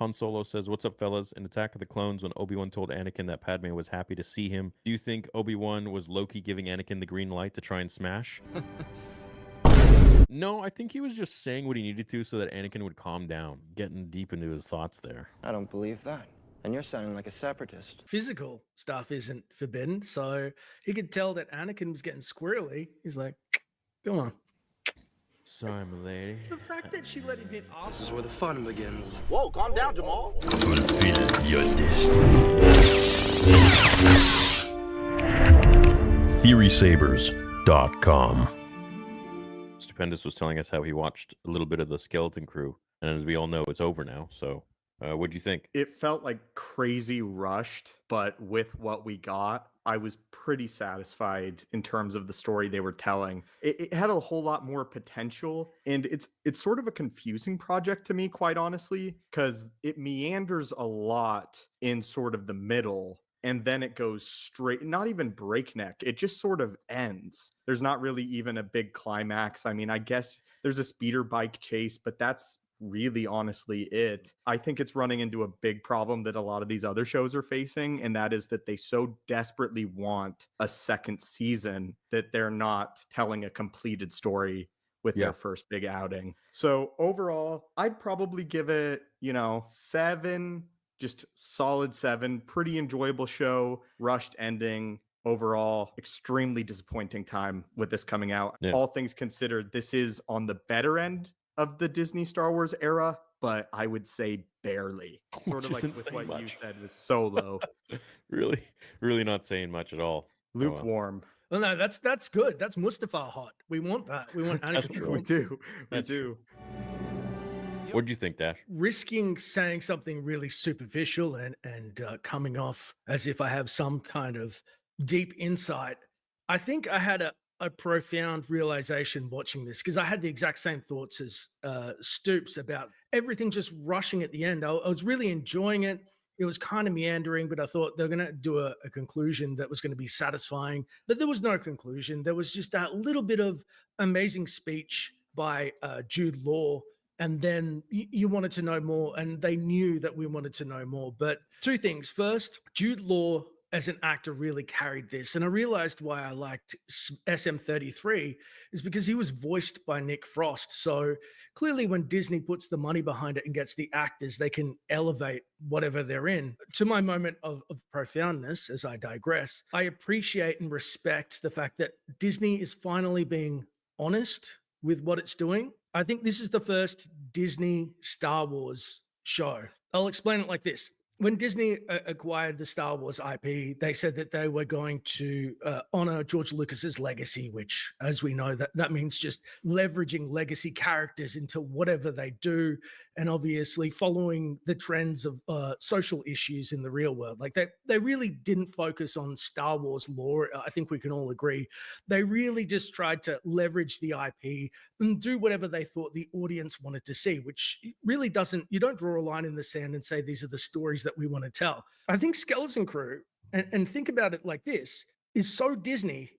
Han Solo says, "What's up, fellas? In Attack of the Clones, when Obi-Wan told Anakin that Padme was happy to see him, do you think Obi-Wan was low-key giving Anakin the green light to try and smash?" No, I think he was just saying what he needed to so that Anakin would calm down, getting deep into his thoughts there. I don't believe that. And you're sounding like a separatist. Physical stuff isn't forbidden, so he could tell that Anakin was getting squirrely. He's like, "Come on." Sorry, milady. The fact that she let him hit This us. is where the fun begins. Whoa, calm down, Jamal. Fulfill your destiny. TheorySabers.com. Stupendous was telling us how he watched a little bit of the Skeleton Crew, and as we all know, it's over now. So, what'd you think? It felt like crazy rushed, but with what we got, I was pretty satisfied in terms of the story they were telling. It had a whole lot more potential, and it's sort of a confusing project to me, quite honestly, because it meanders a lot in sort of the middle, and then it goes straight, not even breakneck. It just sort of ends. There's not really even a big climax. I mean, I guess there's a speeder bike chase, but that's really honestly it. I think it's running into a big problem that a lot of these other shows are facing, and that is that they so desperately want a second season that they're not telling a completed story with Yeah. their first big outing. So overall, I'd probably give it, 7, just solid 7. Pretty enjoyable show, rushed ending. Overall, extremely disappointing time with this coming out. Yeah. All things considered, this is on the better end of the Disney Star Wars era, but I would say barely. Sort of Which like isn't with saying what you much. said with Solo. Really not saying much at all. Lukewarm. Well, no, that's good. That's Mustafa hot. We want that. We want That's Anakin. true. We do. We That's do. What'd you think, Dash? Risking saying something really superficial and coming off as if I have some kind of deep insight. I think I had a profound realization watching this because I had the exact same thoughts as Stoops about everything just rushing at the end. I was really enjoying it. It was kind of meandering, but I thought they were going to do a conclusion that was going to be satisfying. But there was no conclusion. There was just a little bit of amazing speech by Jude Law. And then you wanted to know more, and they knew that we wanted to know more. But two things. First, Jude Law as an actor really carried this. And I realized why I liked SM33 is because he was voiced by Nick Frost. So clearly when Disney puts the money behind it and gets the actors, they can elevate whatever they're in. To my moment of profoundness, as I digress, I appreciate and respect the fact that Disney is finally being honest with what it's doing. I think this is the first Disney Star Wars show. I'll explain it like this. When Disney acquired the Star Wars IP, they said that they were going to honor George Lucas's legacy, which, as we know, that means just leveraging legacy characters into whatever they do, and obviously following the trends of social issues in the real world. Like they really didn't focus on Star Wars lore. I think we can all agree. They really just tried to leverage the IP and do whatever they thought the audience wanted to see, which really doesn't, you don't draw a line in the sand and say, these are the stories that we want to tell. I think Skeleton Crew, and think about it like this, is so Disney.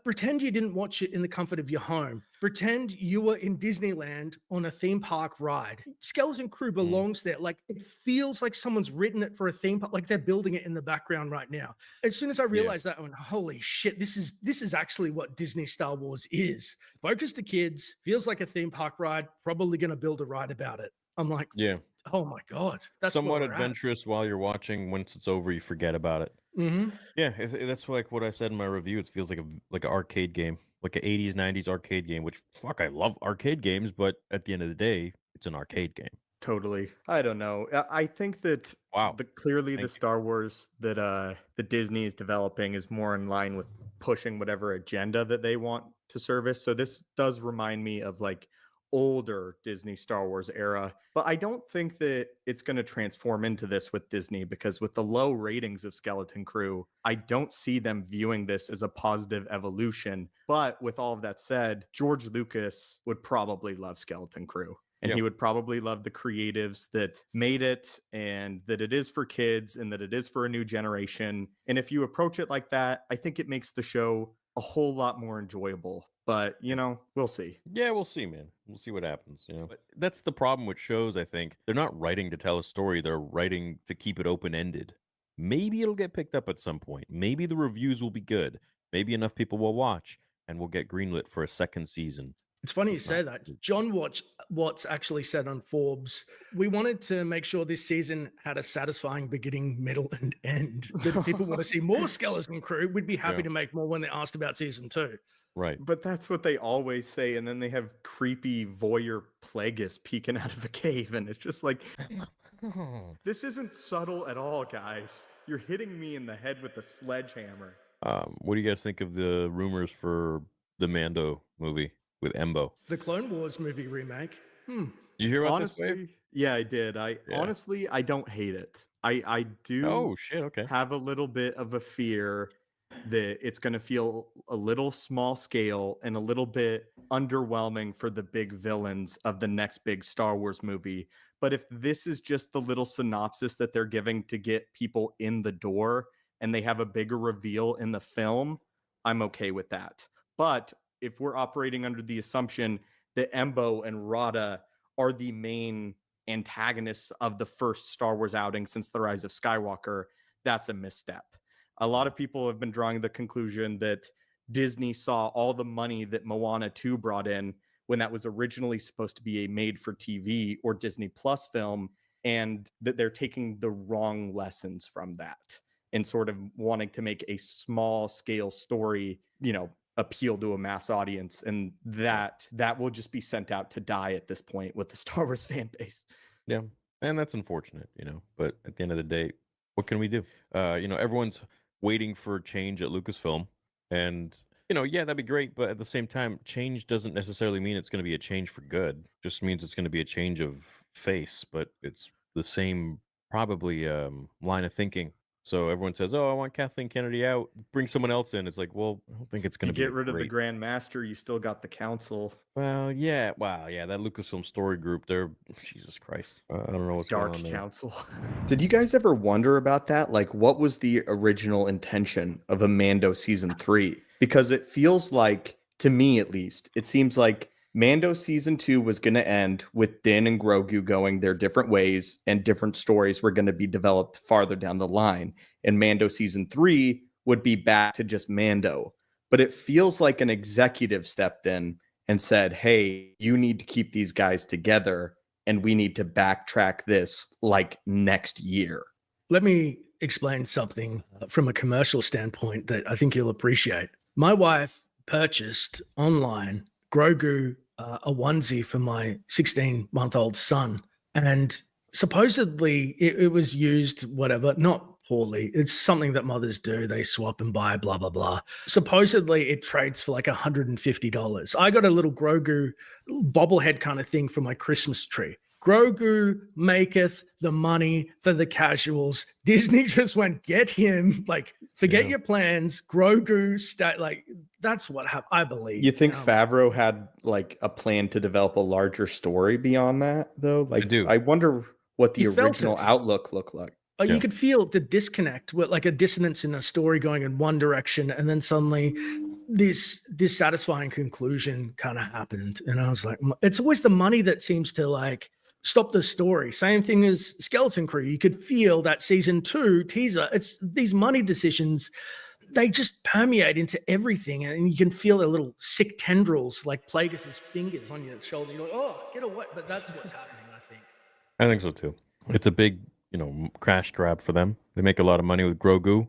Pretend you didn't watch it in the comfort of your home. Pretend you were in Disneyland on a theme park ride. Skeleton Crew belongs there. Like, it feels like someone's written it for a theme park, like they're building it in the background right now. As soon as I realized that, I went, holy shit, this is actually what Disney Star Wars is. Focus to kids, feels like a theme park ride, probably going to build a ride about it. I'm like, Yeah. oh my God. That's Somewhat where we're at. adventurous while you're watching. Once it's over, you forget about it. Mhm. Yeah, that's like what I said in my review. It feels like an arcade game, like an 80s, 90s arcade game, which, fuck, I love arcade games, but at the end of the day, it's an arcade game. Totally. I don't know. I think that Wow. clearly Thank the you. Star Wars that Disney is developing is more in line with pushing whatever agenda that they want to service. So this does remind me of like older Disney Star Wars era, but I don't think that it's going to transform into this with Disney, because with the low ratings of Skeleton Crew, I don't see them viewing this as a positive evolution. But with all of that said, George Lucas would probably love Skeleton Crew. And Yep. he would probably love the creatives that made it, and that it is for kids, and that it is for a new generation. And if you approach it like that, I think it makes the show a whole lot more enjoyable. but we'll see. Yeah, we'll see, man. We'll see what happens. But that's the problem with shows. I think they're not writing to tell a story; they're writing to keep it open ended. Maybe it'll get picked up at some point. Maybe the reviews will be good. Maybe enough people will watch, and we'll get greenlit for a second season. It's funny you This is not say that. good. John Watts actually said on Forbes, we wanted to make sure this season had a satisfying beginning, middle, and end. That if people want to see more Skeleton Crew, we'd be happy Yeah. to make more when they asked about season 2. Right. But that's what they always say, and then they have creepy voyeur Plagueis peeking out of a cave, and it's just like, this isn't subtle at all, guys. You're hitting me in the head with a sledgehammer. What do you guys think of the rumors for the Mando movie with Embo? The Clone Wars movie remake. Did you hear about this, Wave? Honestly, yeah, I did. Honestly, I don't hate it. I do Oh shit! Okay. have a little bit of a fear that it's going to feel a little small scale and a little bit underwhelming for the big villains of the next big Star Wars movie. But if this is just the little synopsis that they're giving to get people in the door and they have a bigger reveal in the film, I'm okay with that. But if we're operating under the assumption that Embo and Rada are the main antagonists of the first Star Wars outing since The Rise of Skywalker, that's a misstep. A lot of people have been drawing the conclusion that Disney saw all the money that Moana 2 brought in when that was originally supposed to be a made-for-TV or Disney Plus film, and that they're taking the wrong lessons from that and sort of wanting to make a small-scale story, appeal to a mass audience, and that will just be sent out to die at this point with the Star Wars fan base. Yeah, and that's unfortunate, But at the end of the day, what can we do? Everyone's waiting for change at Lucasfilm, and yeah, that'd be great. But at the same time, change doesn't necessarily mean it's going to be a change for good. It just means it's going to be a change of face, but it's the same probably line of thinking. So everyone says, "Oh, I want Kathleen Kennedy out. Bring someone else in." It's like, well, I don't think it's going You to be get rid of the great. Grand Master, you still got the Council. Well, yeah, wow, yeah, that Lucasfilm story group, they're Jesus Christ. I don't know what's Dark going on there. Council. Did you guys ever wonder about that? Like, what was the original intention of a Mando season 3? Because it feels like, to me at least, it seems like Mando season 2 was going to end with Din and Grogu going their different ways, and different stories were going to be developed farther down the line. And Mando season 3 would be back to just Mando. But it feels like an executive stepped in and said, hey, you need to keep these guys together, and we need to backtrack this like next year. Let me explain something from a commercial standpoint that I think you'll appreciate. My wife purchased online Grogu a onesie for my 16-month-old son, and supposedly it was used, whatever, not poorly. It's something that mothers do. They swap and buy, blah, blah, blah. Supposedly it trades for like $150. I got a little Grogu bobblehead kind of thing for my Christmas tree. Grogu maketh the money for the casuals. Disney just went, get him, like, forget your plans. Grogu, that's what happened, I believe. You think Favreau had like a plan to develop a larger story beyond that, though? Like, I wonder what the original outlook looked like. You could feel the disconnect, with like a dissonance in a story going in one direction, and then suddenly this dissatisfying conclusion kind of happened. And I was like, it's always the money that seems to like stop the story. Same thing as Skeleton Crew. You could feel that season 2 teaser. It's these money decisions, they just permeate into everything, and you can feel the little sick tendrils like Plagueis' fingers on your shoulder. You're like, oh, get away. But that's what's happening, I think. I think so too. It's a big, crash grab for them. They make a lot of money with Grogu,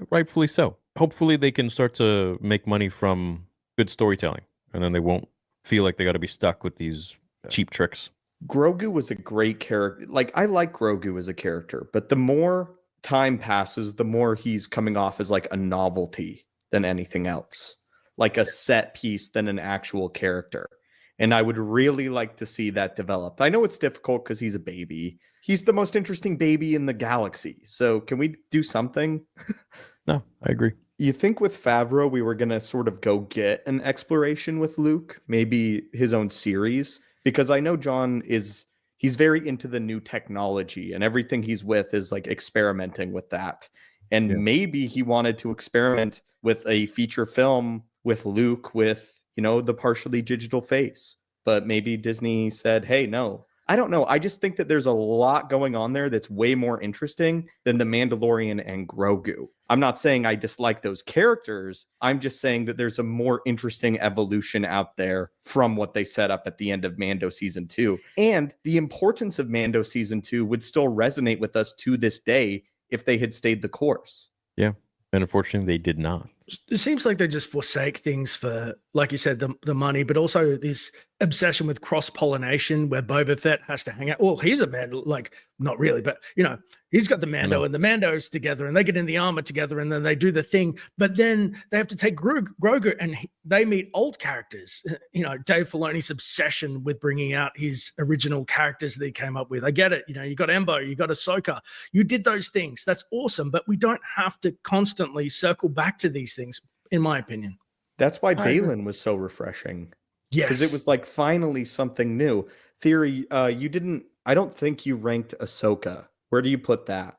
rightfully so. Hopefully they can start to make money from good storytelling, and then they won't feel like they got to be stuck with these cheap tricks. Grogu was a great character. Like, I like Grogu as a character, but the more time passes, the more he's coming off as like a novelty than anything else, like a set piece than an actual character. And I would really like to see that developed. I know it's difficult because he's a baby. He's the most interesting baby in the galaxy. So can we do something? No, I agree. You think with Favreau, we were going to sort of go get an exploration with Luke, maybe his own series? Because I know John he's very into the new technology, and everything he's with is like experimenting with that. And maybe he wanted to experiment with a feature film with Luke, with the partially digital face. But maybe Disney said, hey, no. I don't know. I just think that there's a lot going on there that's way more interesting than the Mandalorian and Grogu. I'm not saying I dislike those characters. I'm just saying that there's a more interesting evolution out there from what they set up at the end of Mando Season 2. And the importance of Mando Season 2 would still resonate with us to this day if they had stayed the course. Yeah. And unfortunately, they did not. It seems like they just forsake things for, like you said, the money, but also this obsession with cross-pollination where Boba Fett has to hang out. Well, he's a man, like, not really, but, he's got the Mando and the Mandos together, and they get in the armor together, and then they do the thing. But then they have to take Grogu, and they meet old characters. Dave Filoni's obsession with bringing out his original characters that he came up with. I get it. You got Embo, you got Ahsoka. You did those things. That's awesome. But we don't have to constantly circle back to these things, in my opinion. That's why Balin was so refreshing. Yes. Because it was like finally something new. Theory, I don't think you ranked Ahsoka. Where do you put that?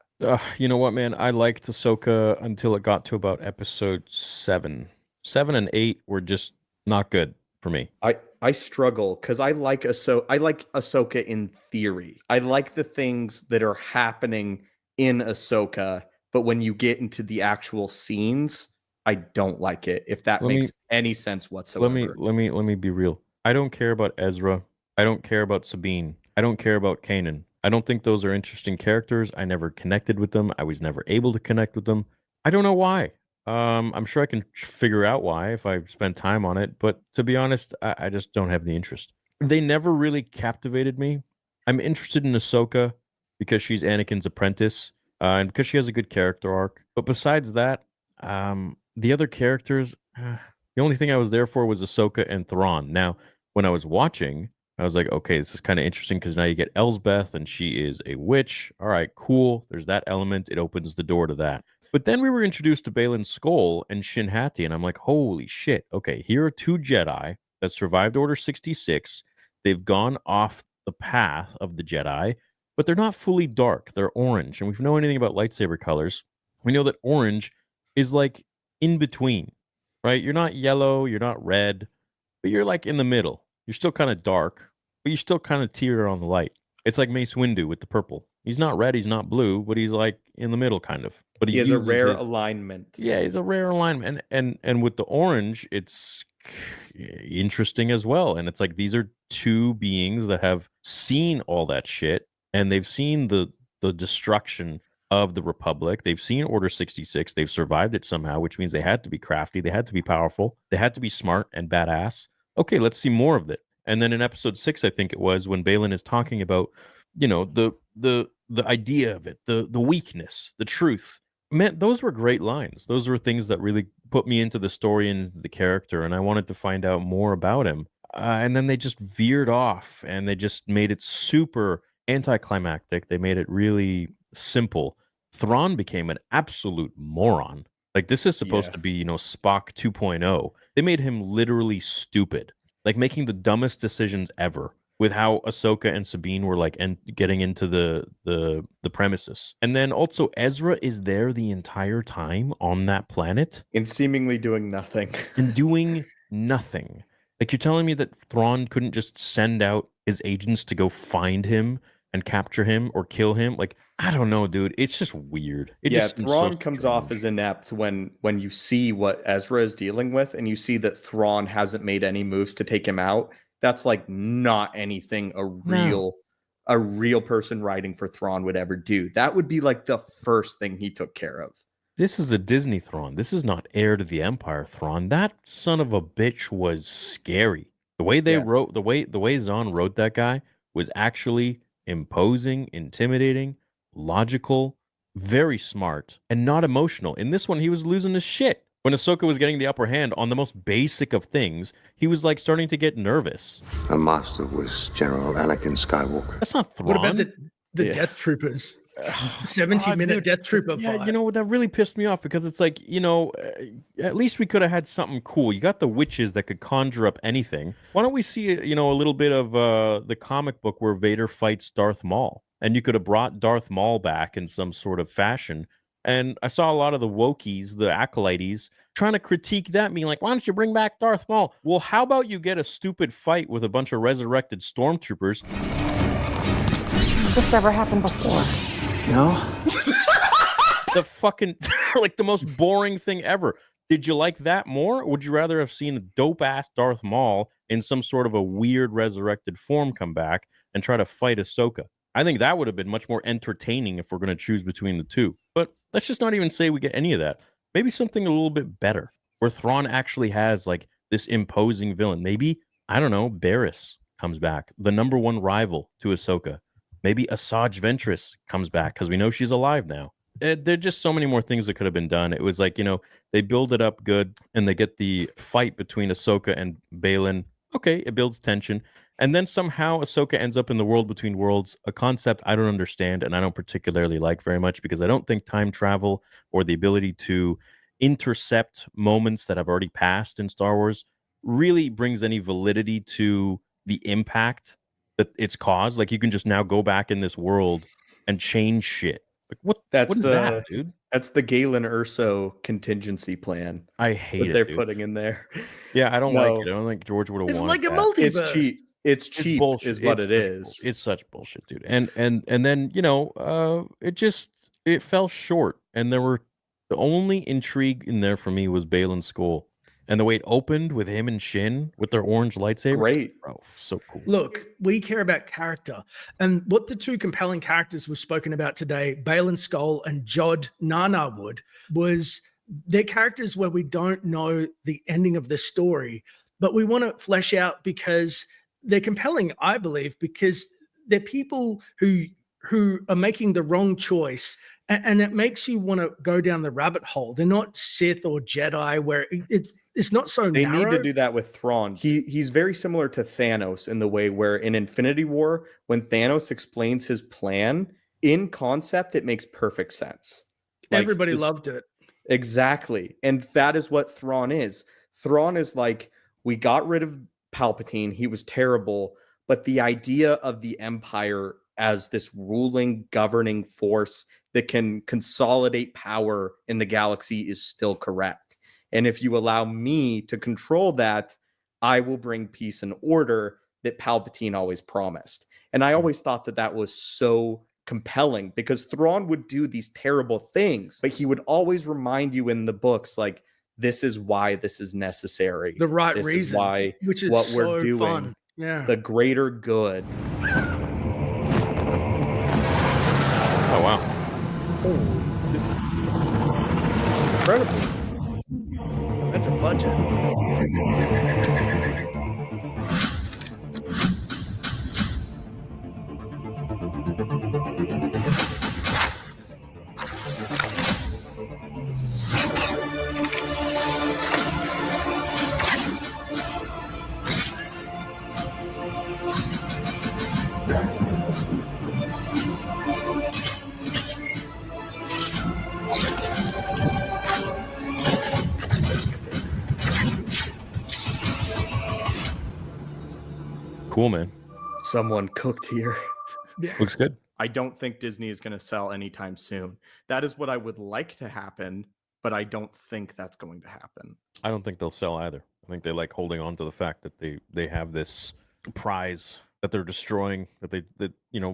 You know what, man? I liked Ahsoka until it got to about episode 7. 7 and 8 were just not good for me. I struggle because I like Ahsoka in theory. I like the things that are happening in Ahsoka, but when you get into the actual scenes, I don't like it. If that makes any sense whatsoever. Let me be real. I don't care about Ezra. I don't care about Sabine. I don't care about Kanan. I don't think those are interesting characters. I never connected with them. I was never able to connect with them. I don't know why. I'm sure I can figure out why if I spend time on it. But to be honest, I just don't have the interest. They never really captivated me. I'm interested in Ahsoka because she's Anakin's apprentice and because she has a good character arc. But besides that, the other characters, the only thing I was there for was Ahsoka and Thrawn. Now, when I was watching, I was like, okay, this is kind of interesting because now you get Elsbeth and she is a witch. All right, cool. There's that element. It opens the door to that. But then we were introduced to Balin Skoll and Shin Hati, and I'm like, holy shit. Okay, here are two Jedi that survived Order 66. They've gone off the path of the Jedi, but they're not fully dark. They're orange. And if we know anything about lightsaber colors, we know that orange is like in between, right? You're not yellow, you're not red, but you're like in the middle. You're still kind of dark, but you're still kind of teeter on the light. It's like Mace Windu with the purple. He's not red, he's not blue, but he's like in the middle kind of. But he has a rare alignment. Yeah, he's a rare alignment. And with the orange, it's interesting as well. And it's like these are two beings that have seen all that shit, and they've seen the destruction of the Republic. They've seen Order 66. They've survived it somehow, which means they had to be crafty. They had to be powerful. They had to be smart and badass. Okay, let's see more of it. And then in episode 6, I think it was, when Balin is talking about, the idea of it, the weakness, the truth. Man, those were great lines. Those were things that really put me into the story and the character, and I wanted to find out more about him. And then they just veered off, and they just made it super anticlimactic. They made it really simple. Thrawn became an absolute moron. Like, this is supposed to be, Spock 2.0. They made him literally stupid, like making the dumbest decisions ever with how Ahsoka and Sabine were like getting into the premises. And then also Ezra is there the entire time on that planet and seemingly doing nothing. and doing nothing. Like, you're telling me that Thrawn couldn't just send out his agents to go find him and capture him or kill him? Like, I don't know, dude. It's just weird. Thrawn comes off as inept when you see what Ezra is dealing with, and you see that Thrawn hasn't made any moves to take him out. That's like not anything a real person writing for Thrawn would ever do. That would be like the first thing he took care of. This is a Disney Thrawn. This is not heir to the Empire Thrawn. That son of a bitch was scary. The way they wrote, the way Zahn wrote that guy was actually imposing, intimidating, logical, very smart, and not emotional. In this one, he was losing his shit. When Ahsoka was getting the upper hand on the most basic of things, he was like starting to get nervous. The master was General Anakin Skywalker. That's not Thrawn. What about the Death Troopers? 70-minute Death Trooper fight. Yeah, that really pissed me off because it's like, at least we could have had something cool. You got the witches that could conjure up anything. Why don't we see, a little bit of the comic book where Vader fights Darth Maul? And you could have brought Darth Maul back in some sort of fashion And I saw a lot of the wokies, the acolytes, trying to critique that, being like, why don't you bring back Darth Maul? Well, how about you get a stupid fight with a bunch of resurrected stormtroopers? This ever happened before? No? The fucking, like, the most boring thing ever. Did you like that more? Or would you rather have seen a dope-ass Darth Maul in some sort of a weird resurrected form come back and try to fight Ahsoka? I think that would have been much more entertaining if we're going to choose between the two. But let's just not even say we get any of that. Maybe something a little bit better, where Thrawn actually has like this imposing villain. Maybe, I don't know, Barriss comes back, the number one rival to Ahsoka. Maybe Asajj Ventress comes back because we know she's alive now. There are just so many more things that could have been done. It was like, they build it up good and they get the fight between Ahsoka and Baylan. Okay, it builds tension. And then somehow Ahsoka ends up in the world between worlds, a concept I don't understand and I don't particularly like very much, because I don't think time travel or the ability to intercept moments that have already passed in Star Wars really brings any validity to the impact that it's caused. Like, you can just now go back in this world and change shit. Like, what is that, dude? That's the Galen Erso contingency plan I hate that they're it, dude. putting in there. Yeah, I don't like it. I No, don't think George would have It's wanted like a that. multiverse. it's cheap. It's cheap, bullshit. is what It's it such is. It's such bullshit, dude. And then it fell short. And there were the only intrigue in there for me was Balin's skull, and the way it opened with him and Shin with their orange lightsaber. Great. Bro, so cool. Look, we care about character. And what the two compelling characters we've spoken about today, Balin Skull and Jod Nanawood, was they're characters where we don't know the ending of the story, but we want to flesh out because they're compelling, I believe, because they're people who are making the wrong choice, and it makes you want to go down the rabbit hole. They're not Sith or Jedi, where it's not so They narrow. need to do that with Thrawn. He's very similar to Thanos in the way where in Infinity War, when Thanos explains his plan, in concept, it makes perfect sense. Everybody loved it. Exactly. And that is what Thrawn is. Thrawn is like, we got rid of Palpatine. He was terrible. But the idea of the Empire as this ruling, governing force that can consolidate power in the galaxy is still correct. And if you allow me to control that, I will bring peace and order that Palpatine always promised. And I always thought that that was so compelling, because Thrawn would do these terrible things, but he would always remind you in the books, like, this is why this is necessary. The right this reason, is why which is what so we're doing, fun. Yeah. the greater good. Oh, wow. Oh, this is incredible. That's a budget. Cool, man. Someone cooked here. Yeah. Looks good. I don't think Disney is going to sell anytime soon. That is what I would like to happen, but I don't think that's going to happen. I don't think they'll sell either. I think they like holding on to the fact that they have this prize that they're destroying, that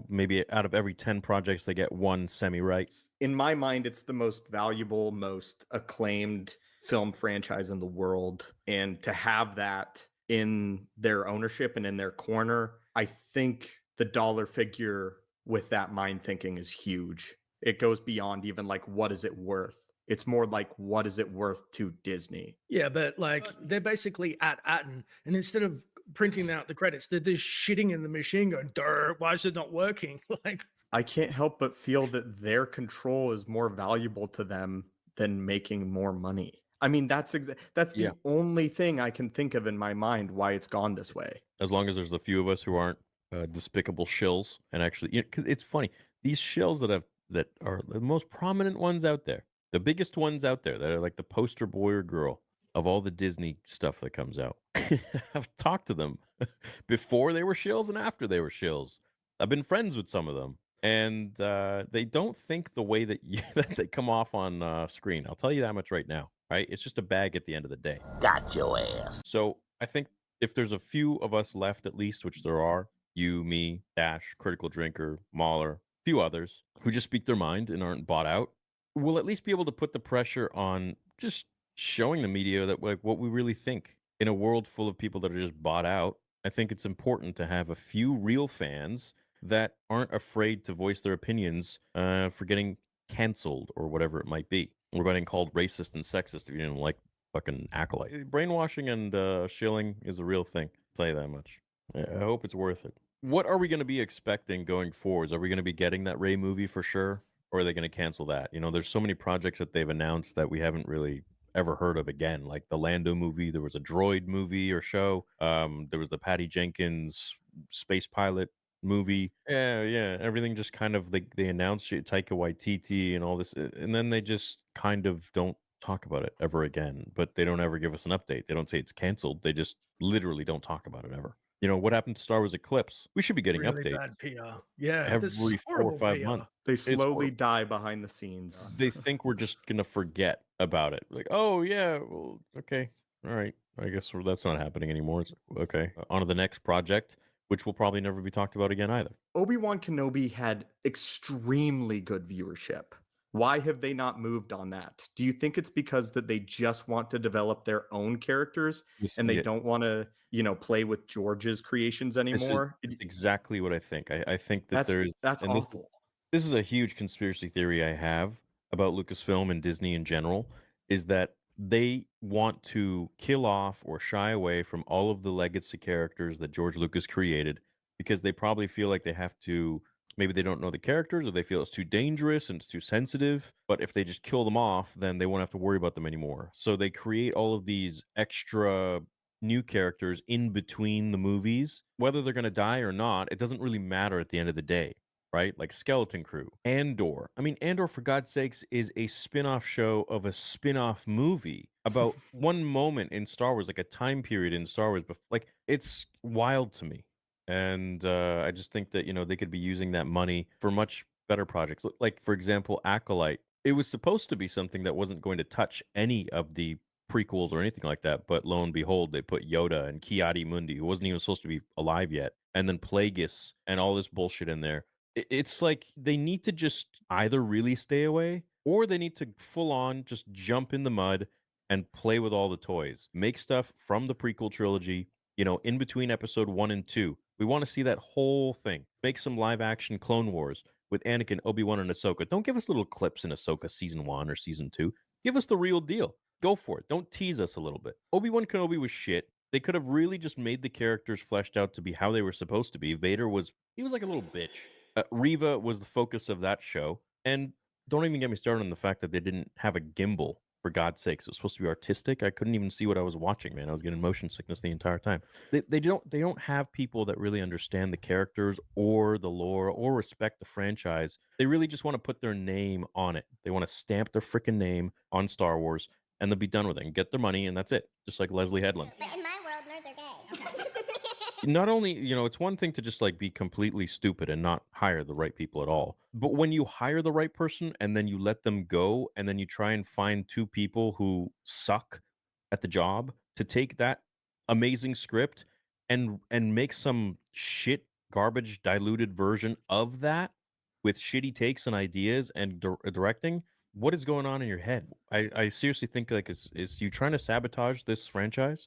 maybe out of every 10 projects they get one semi-right. In my mind, it's the most valuable, most acclaimed film franchise in the world. And to have that in their ownership and in their corner, I think the dollar figure with that mind thinking is huge. It goes beyond even like, what is it worth? It's more like, what is it worth to Disney? Yeah, but like they're basically at Atten, and instead of printing out the credits, they're just shitting in the machine going, "Durr, why is it not working?" Like, I can't help but feel that their control is more valuable to them than making more money. I mean, that's the only thing I can think of in my mind why it's gone this way. As long as there's a few of us who aren't despicable shills, and actually, because it's funny, these shills that are the most prominent ones out there, the biggest ones out there, that are like the poster boy or girl of all the Disney stuff that comes out. I've talked to them before they were shills and after they were shills. I've been friends with some of them. and they don't think the way that that they come off on screen. I'll tell you that much right now. Right? It's just a bag at the end of the day. Got your ass. So I think if there's a few of us left, at least, which there are, you, me, Dash, Critical Drinker, Mahler, a few others who just speak their mind and aren't bought out, we'll at least be able to put the pressure on just showing the media that like what we really think. In a world full of people that are just bought out, I think it's important to have a few real fans that aren't afraid to voice their opinions for getting canceled or whatever it might be, or getting called racist and sexist if you didn't like fucking acolyte. Brainwashing and shilling is a real thing. I'll tell you that much. I hope it's worth it. What are we going to be expecting going forwards? Are we going to be getting that Ray movie for sure, or are they going to cancel that? You know, there's so many projects that they've announced that we haven't really ever heard of again. Like the Lando movie, there was a droid movie or show. There was the Patty Jenkins space pilot movie. Yeah. Everything just kind of they announced it, Taika Waititi and all this, and then they just kind of don't talk about it ever again. But they don't ever give us an update. They don't say it's canceled. They just literally don't talk about it ever. You know what happened to Star Wars Eclipse? We should be getting Really updates bad PR. Yeah, this every 4 or horrible 5 PR. months. They It's slowly horrible. die behind the scenes. They think we're just gonna forget about it. Like, oh yeah, well, okay, all right. I guess that's not happening anymore. It's, okay, on to the next project, which will probably never be talked about again either. Obi-Wan Kenobi had extremely good viewership. Why have they not moved on that? Do you think it's because that they just want to develop their own characters and they Yeah, don't want to, play with George's creations this is anymore? exactly what I think. I think that That's there's, that's and awful. this is a huge conspiracy theory I have about Lucasfilm and Disney in general, is that they want to kill off or shy away from all of the legacy characters that George Lucas created because they probably feel like they have to, maybe they don't know the characters or they feel it's too dangerous and it's too sensitive, but if they just kill them off, then they won't have to worry about them anymore. So they create all of these extra new characters in between the movies. Whether they're going to die or not, it doesn't really matter at the end of the day, right? Like Skeleton Crew, Andor. I mean, Andor, for God's sakes, is a spin-off show of a spin-off movie about one moment in Star Wars, like a time period in Star Wars. But like, it's wild to me, and I just think that they could be using that money for much better projects. Like, for example, Acolyte. It was supposed to be something that wasn't going to touch any of the prequels or anything like that, but lo and behold, they put Yoda and Ki-Adi Mundi, who wasn't even supposed to be alive yet, and then Plagueis and all this bullshit in there. It's like they need to just either really stay away or they need to full on just jump in the mud and play with all the toys. Make stuff from the prequel trilogy, in between episode 1 and 2. We want to see that whole thing. Make some live action Clone Wars with Anakin, Obi-Wan, and Ahsoka. Don't give us little clips in Ahsoka season 1 or season 2. Give us the real deal. Go for it. Don't tease us a little bit. Obi-Wan Kenobi was shit. They could have really just made the characters fleshed out to be how they were supposed to be. Vader was like a little bitch. Riva was the focus of that show. And don't even get me started on the fact that they didn't have a gimbal, for God's sakes. It was supposed to be artistic. I couldn't even see what I was watching, man. I was getting motion sickness the entire time. They don't have people that really understand the characters or the lore or respect the franchise. They really just want to put their name on it. They want to stamp their freaking name on Star Wars and they'll be done with it and get their money and that's it. Just like Leslie Headland. But in my world, nerds are gay. Not only, it's one thing to just like be completely stupid and not hire the right people at all. But when you hire the right person and then you let them go and then you try and find two people who suck at the job to take that amazing script and make some shit garbage diluted version of that with shitty takes and ideas and directing, what is going on in your head? I seriously think like is you trying to sabotage this franchise